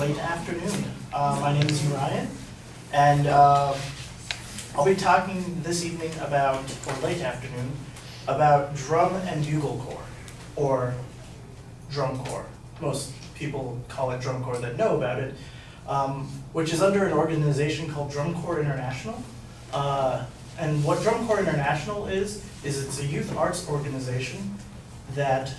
late afternoon. My name is Uryan, and I'll be talking this evening about, or late afternoon, about drum and bugle corps, or drum corps. Most people call it drum corps that know about it, which is under an organization called Drum Corps International. And what Drum Corps International is it's a youth arts organization that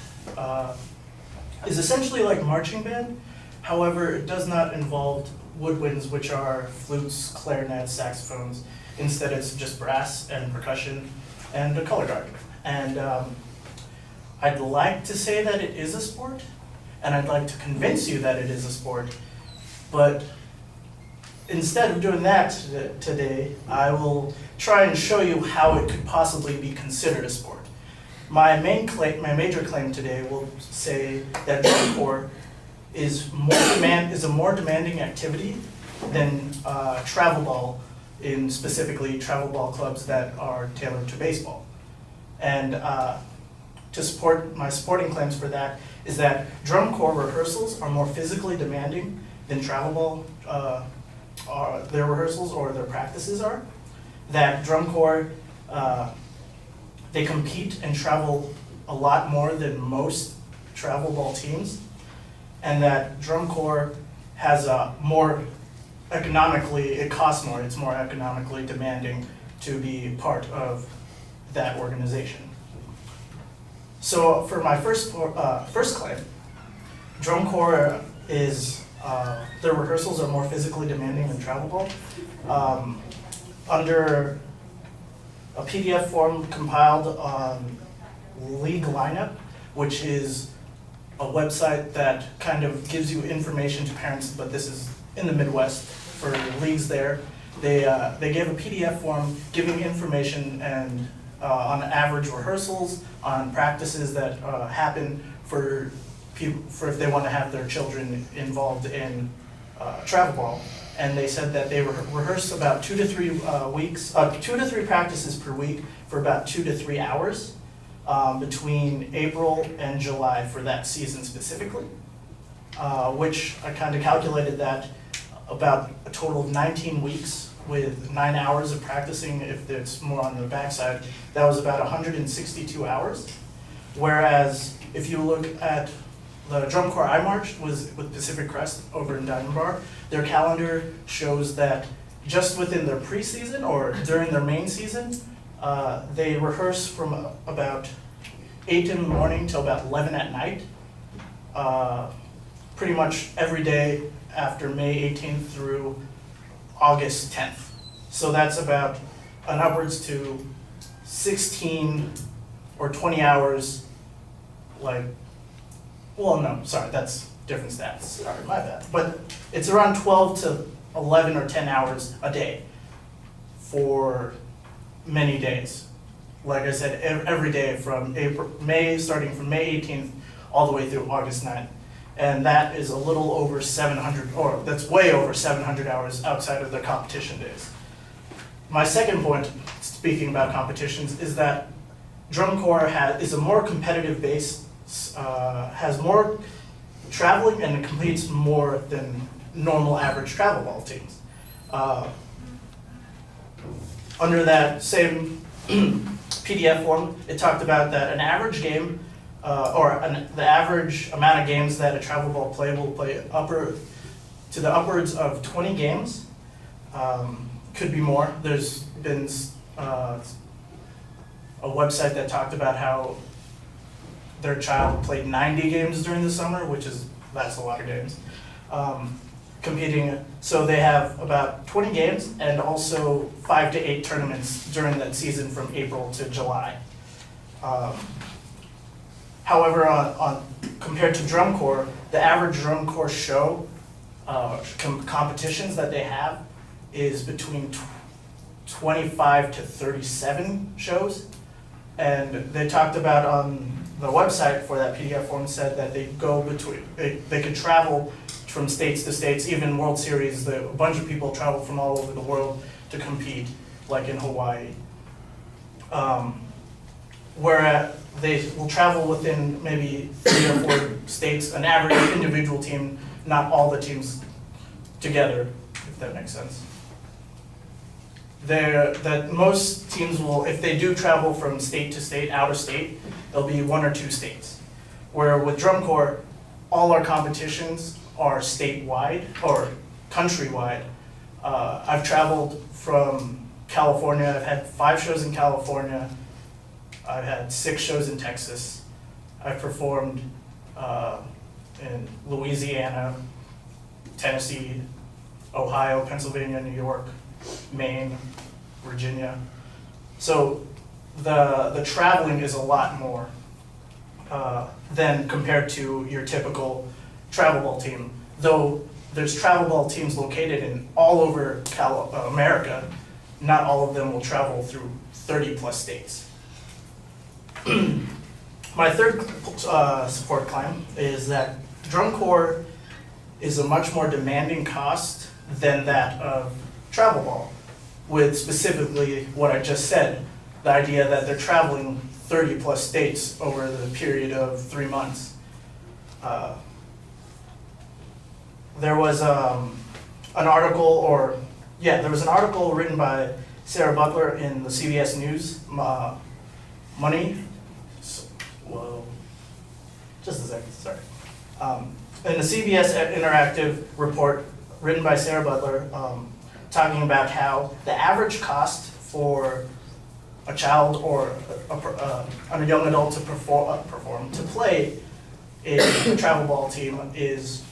is essentially like marching band. However, it does not involve woodwinds, which are flutes, clarinets, saxophones. Instead, it's just brass and percussion and a color guard. And I'd like to say that it is a sport, and I'd like to convince you that it is a sport, but instead of doing that today, I will try and show you how it could possibly be considered a sport. My major claim today will say that drum corps is a more demanding activity than travel ball, in specifically travel ball clubs that are tailored to baseball. And to support my supporting claims for that is that drum corps rehearsals are more physically demanding than travel ball their rehearsals or their practices are. That drum corps, they compete and travel a lot more than most travel ball teams, and that drum corps has a more economically, it costs more, it's more economically demanding to be part of that organization. So for my first claim, drum corps is, their rehearsals are more physically demanding than travel ball. Under a PDF form compiled on League Lineup, which is a website that kind of gives you information to parents, but this is in the Midwest for leagues there. They gave a PDF form giving information and on average rehearsals, on practices that happen for people, for if they want to have their children involved in travel ball. And they said that they rehearse about 2 to 3 weeks, 2 to 3 practices per week for about 2 to 3 hours between April and July for that season specifically, which I kind of calculated that about a total of 19 weeks with 9 hours of practicing. If it's more on the backside, that was about 162 hours. Whereas if you look at the drum corps I marched was with Pacific Crest over in Diamond Bar. Their calendar shows that just within their preseason or during their main season, they rehearse from about 8 in the morning till about 11 at night, pretty much every day after May 18th through August 10th. So that's about an upwards to 16 or 20 hours, like, well, no, sorry, that's different stats. Sorry, my bad. But it's around 12 to 11 or 10 hours a day for many days. Like I said, every day from starting from May 18th all the way through August 9th. And that is a little over 700, or that's way over 700 hours outside of the competition days. My second point, speaking about competitions, is that drum corps is a more competitive base, has more traveling and competes more than normal average travel ball teams. Under that same PDF form, it talked about that an average game, the average amount of games that a travel ball player will play to the upwards of 20 games, could be more. There's been a website that talked about how their child played 90 games during the summer, that's a lot of games, competing. So they have about 20 games and also 5 to 8 tournaments during that season from April to July. However, compared to drum corps, the average drum corps show competitions that they have is between 25 to 37 shows. And they talked about on the website for that PDF form said that they could travel from states to states, even World Series, a bunch of people travel from all over the world to compete, like in Hawaii. Where they will travel within maybe 3 or 4 states, an average individual team, not all the teams together, if that makes sense. That most teams will, if they do travel from state to state, out of state, there'll be 1 or 2 states. Where with drum corps, all our competitions are statewide or countrywide. I've traveled from California. I've had 5 shows in California. I've had 6 shows in Texas. I've performed in Louisiana, Tennessee, Ohio, Pennsylvania, New York, Maine, Virginia. So the traveling is a lot more than compared to your typical travel ball team. Though there's travel ball teams located in all over America, not all of them will travel through 30 plus states. My third support claim is that drum corps is a much more demanding cost than that of travel ball, with specifically what I just said, the idea that they're traveling 30 plus states over the period of 3 months. There was an article, there was an article written by Sarah Butler in the CBS News, Money. Whoa, just a second, sorry. In the CBS Interactive report written by Sarah Butler, talking about how the average cost for a child or a young adult to to play a travel ball team is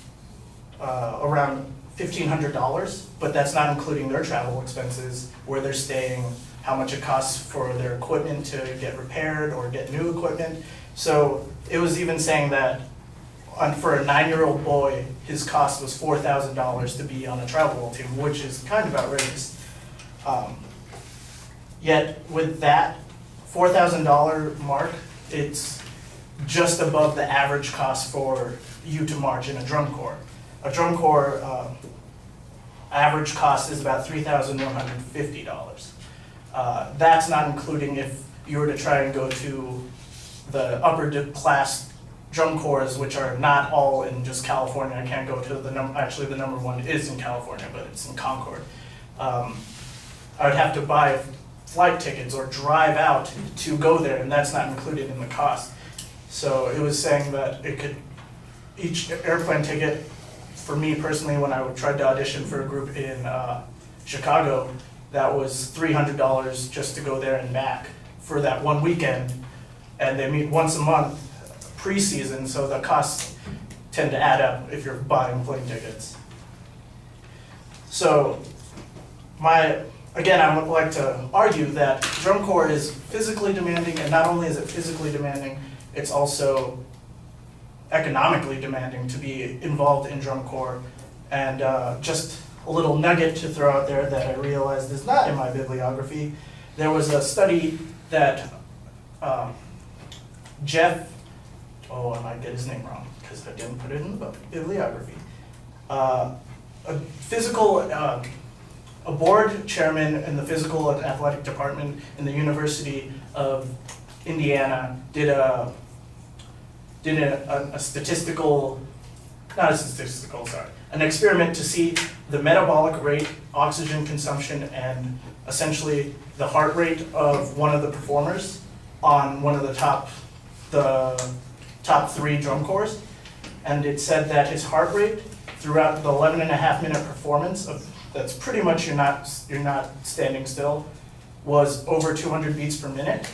around $1,500, but that's not including their travel expenses, where they're staying, how much it costs for their equipment to get repaired or get new equipment. So it was even saying that for a 9-year-old boy, his cost was $4,000 to be on a travel ball team, which is kind of outrageous. Yet with that $4,000 mark, it's just above the average cost for you to march in a drum corps. A drum corps average cost is about $3,150. That's not including if you were to try and go to the upper class drum corps, which are not all in just California. I can't go to the actually the number 1 is in California, but it's in Concord. I would have to buy flight tickets or drive out to go there, and that's not included in the cost. So it was saying that each airplane ticket, for me personally, when I tried to audition for a group in Chicago, that was $300 just to go there and back for that 1 weekend. And they meet once a month pre-season, so the costs tend to add up if you're buying plane tickets. So again, I would like to argue that drum corps is physically demanding, and not only is it physically demanding, it's also economically demanding to be involved in drum corps. And just a little nugget to throw out there that I realized is not in my bibliography. There was a study that I might get his name wrong because I didn't put it in the bibliography. A board chairman in the physical and athletic department in the University of Indiana did an experiment to see the metabolic rate, oxygen consumption, and essentially the heart rate of one of the performers on one of the top 3 drum corps. And it said that his heart rate throughout the 11.5-minute performance that's pretty much you're not standing still, was over 200 beats per minute,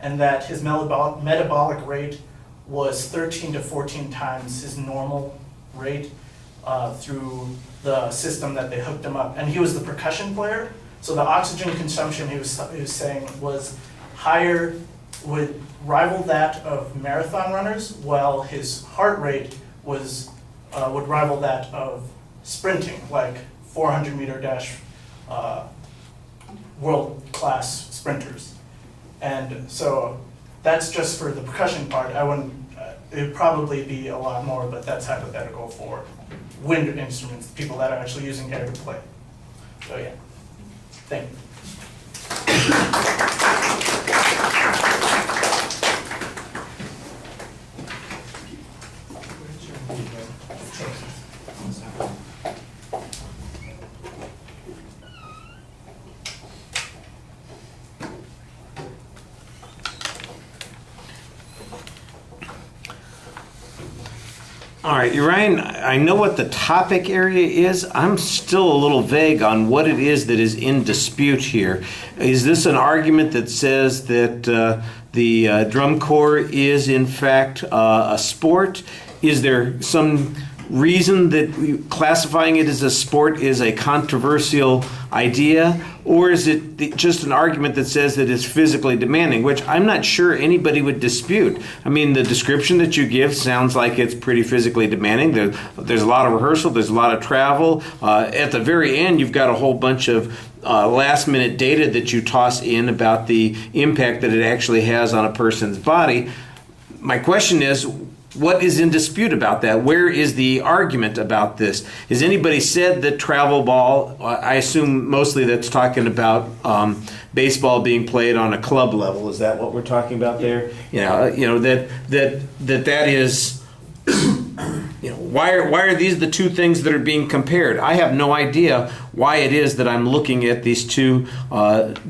and that his metabolic rate was 13 to 14 times his normal rate through the system that they hooked him up. And he was the percussion player, so the oxygen consumption he was saying was higher, would rival that of marathon runners, while his heart rate would rival that of sprinting, like 400-meter dash world-class sprinters. And so that's just for the percussion part. It'd probably be a lot more, but that's hypothetical for wind instruments, people that are actually using air to play. So yeah, thank you. All right, Ryan, I know what the topic area is. I'm still a little vague on what it is that is in dispute here. Is this an argument that says that the drum corps is in fact a sport? Is there some reason that classifying it as a sport is a controversial idea? Or is it just an argument that says that it's physically demanding, which I'm not sure anybody would dispute. I mean, the description that you give sounds like it's pretty physically demanding. There's a lot of rehearsal, there's a lot of travel. At the very end, you've got a whole bunch of last-minute data that you toss in about the impact that it actually has on a person's body. My question is, what is in dispute about that? Where is the argument about this? Has anybody said that travel ball, I assume mostly that's talking about baseball being played on a club level. Is that what we're talking about there? That is, why are these the two things that are being compared? I have no idea why it is that I'm looking at these two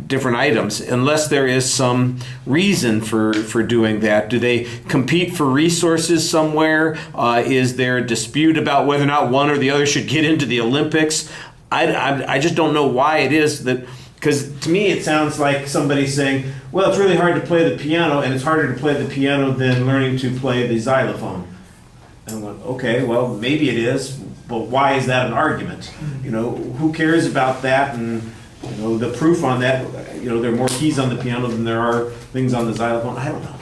different items, unless there is some reason for doing that. Do they compete for resources somewhere? Is there a dispute about whether or not one or the other should get into the Olympics? I just don't know why it is that, because to me it sounds like somebody saying, well, it's really hard to play the piano, and it's harder to play the piano than learning to play the xylophone. And I'm like, okay, well, maybe it is, but why is that an argument? Who cares about that? And the proof on that, there are more keys on the piano than there are things on the xylophone. I don't know.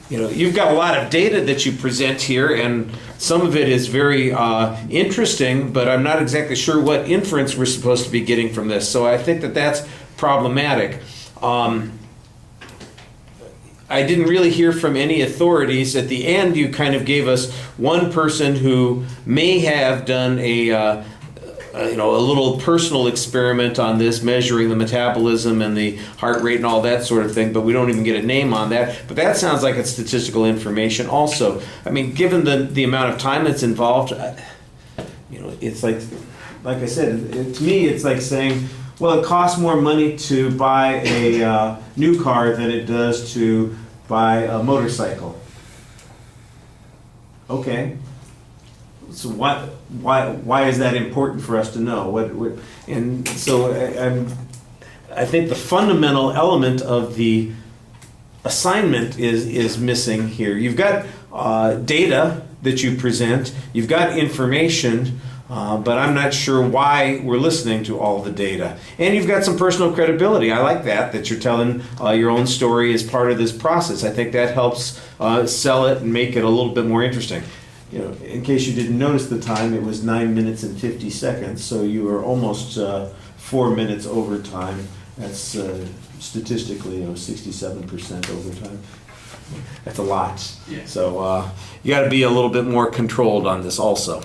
You've got a lot of data that you present here, and some of it is very interesting, but I'm not exactly sure what inference we're supposed to be getting from this. So I think that that's problematic. I didn't really hear from any authorities. At the end, you kind of gave us one person who may have done a little personal experiment on this, measuring the metabolism and the heart rate and all that sort of thing, but we don't even get a name on that. But that sounds like it's statistical information also. I mean, given the amount of time that's involved, it's like I said, to me, it's like saying, well, it costs more money to buy a new car than it does to buy a motorcycle. Okay. So why is that important for us to know? And so I think the fundamental element of the assignment is missing here. You've got data that you present. You've got information. But I'm not sure why we're listening to all the data. And you've got some personal credibility. I like that you're telling your own story as part of this process. I think that helps sell it and make it a little bit more interesting. In case you didn't notice the time, it was 9 minutes and 50 seconds, so you were almost 4 minutes over time. That's statistically 67% overtime. That's a lot. Yeah. So you got to be a little bit more controlled on this also.